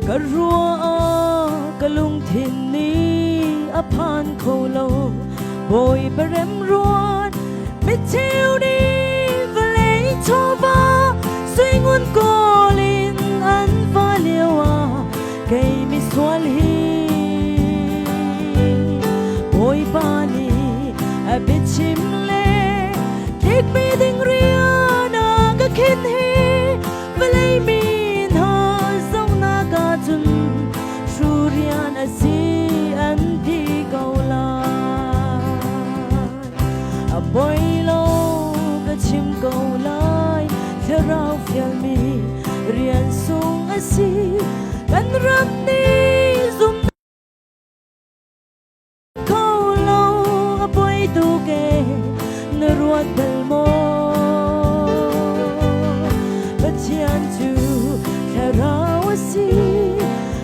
กะรัวกะลุงทินนี้อพานโคโลบอยบเรมรวนไม่เที่ยวนี้วะเลยโชบาสวยงวนโกลินอันฟ้าเลียวไกมิสวลฮีบอยบานีอบิชิมเลเด็กไม่ดึงเรียนาก็คิดฮีวะเลยมีนาสงนากาจุนชูเรียนอาซีอันดีเกาลาบอยโลก็ชิมเกาลายเธอเราเฟียลมีเรียนสูงอาซีกันรับนี้ซุ่มเขาโลบอยตูเกนรวดเบลโมบัดยันจูเธอเราอาซี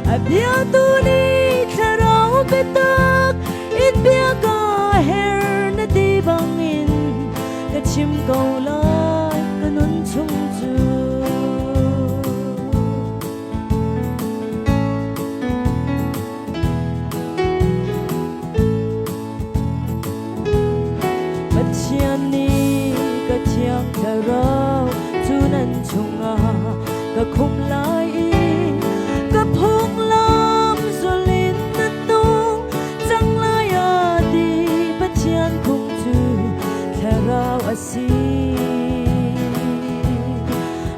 อับยาตูนี้เธอเราเปิดตักอินเบียกาเฮร์นดีบังอินก็ชิมเกาลายก็นุนชงจูบัดยันนี้ก็เที่ยงเธอเราจูนั้นชงก็คุมลายก็พงลำสุลินนันตุงจังลายดีบัดยันคงจูเธอเราอาซี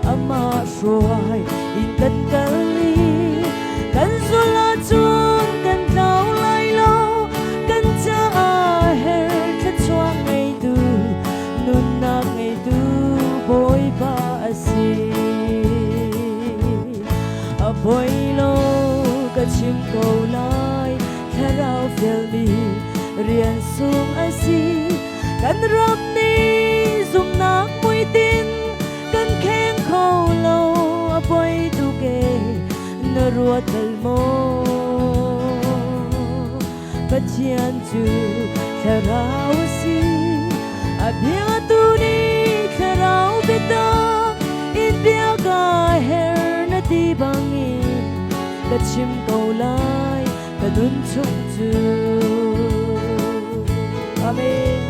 อามาสวยอินกันกะลีกันสุลาจวนกันเท่าไรโลกันจะเฮร์ทัดช่วงไงดูนุนนักไงดูบอยบาอาซีบอยโลก็ชิมเกาลายเธอเราเฟียลมีเรียนสูงอาซีกันรับนี้ซุ่มนักมวยตินกันแข่งเขาโลบอยตูเกนรัวเตลโมบัดยันจูเธอเราซีอับยาตูนี้เธอเราเปิดตาอินเบียกาเฮร์นดีบังอินก็ชิมเกาลายก็นุนชงจูอาเมน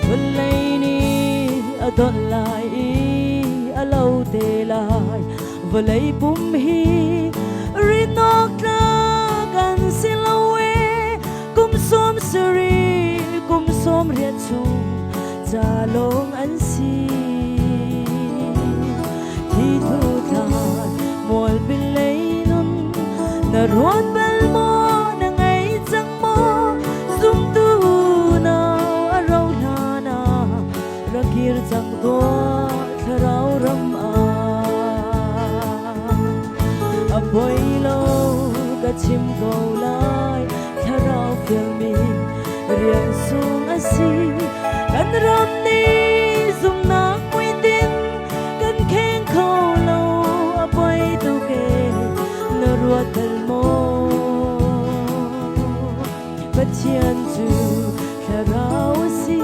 วันไหนนี้ดอนลายเล่าเตลายวันไหนปุ่มฮีรินอกตากันสิลาเวกุมสมสรีกุมสมเรียชุงจะลงอันซีที่ทุกทานมวลเป็นเลยนุนนรวดเบลโมนังไงจังโมซุ่มตูนาเราลานารักยืจังตัวเธอเรารำบอยโลก็ชิมเกาลายเธอเราเฟียลมีเรียนสูงอาซีกันรำนี้ซุ่มนักมวยตินกันแข่งเขาโลบอยตูเกนรัวเตลโมบัดยันจูเธอเราซี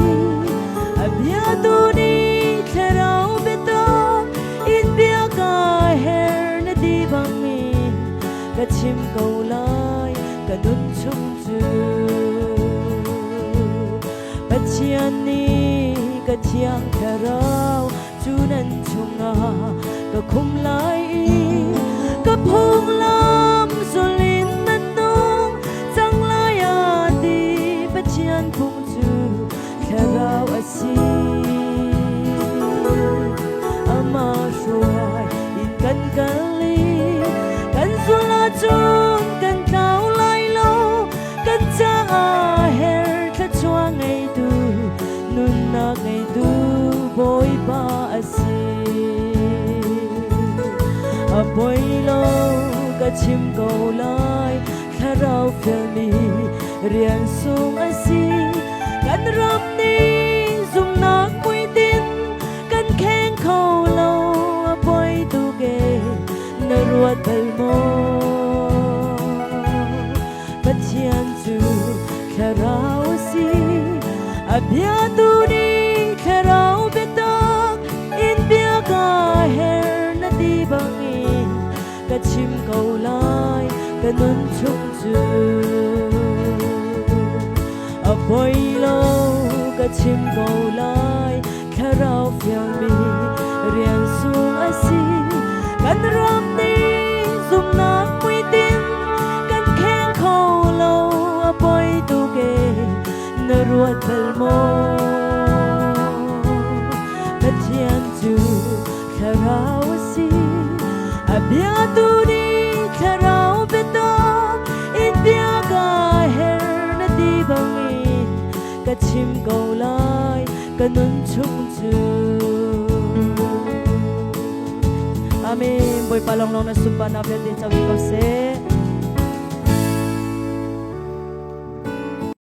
อับยาตูนี้เธอเราเปิดตาอินเบียกาเฮร์นดีบังอินก็ชิมเกาลายก็นุนชงจูบัดยันนี้ก็เที่ยงเธอเราจูนั้นชงก็คุมลายก็พงลำสุลินนันตุงจังลายดีบัดยันคงจูเธอเราอาซีอามาสวยอินกันกะลีกันสุลาจวนกันเท่าไรโลกันจะเฮร์ทัดช่วงไงดูนุนนักไงดูบอยบาอาซีบอยโลก็ชิมเกาลายเธอเราเฟียลมีเรียนสูงอาซีกันรับนี้ซุ่มนักมวยตินกันแข่งเขาโลบอยตูเกนรัวเตลโม Abiatu ni karau betak in biaga her na di bangin kachim kaulay kanun chung chu apoilo kachim kaulay karau fyang mi riang sung asi kan ram ni zum nak mui tin kan khen khâu lâu apoi tu ke na ruat bel mo na thian chu karau asi abiatu ni karau beto in biaga her na di bangin kachim kaulay kanun chung chu Amin boy palong long na supa na pwede sa wikaw se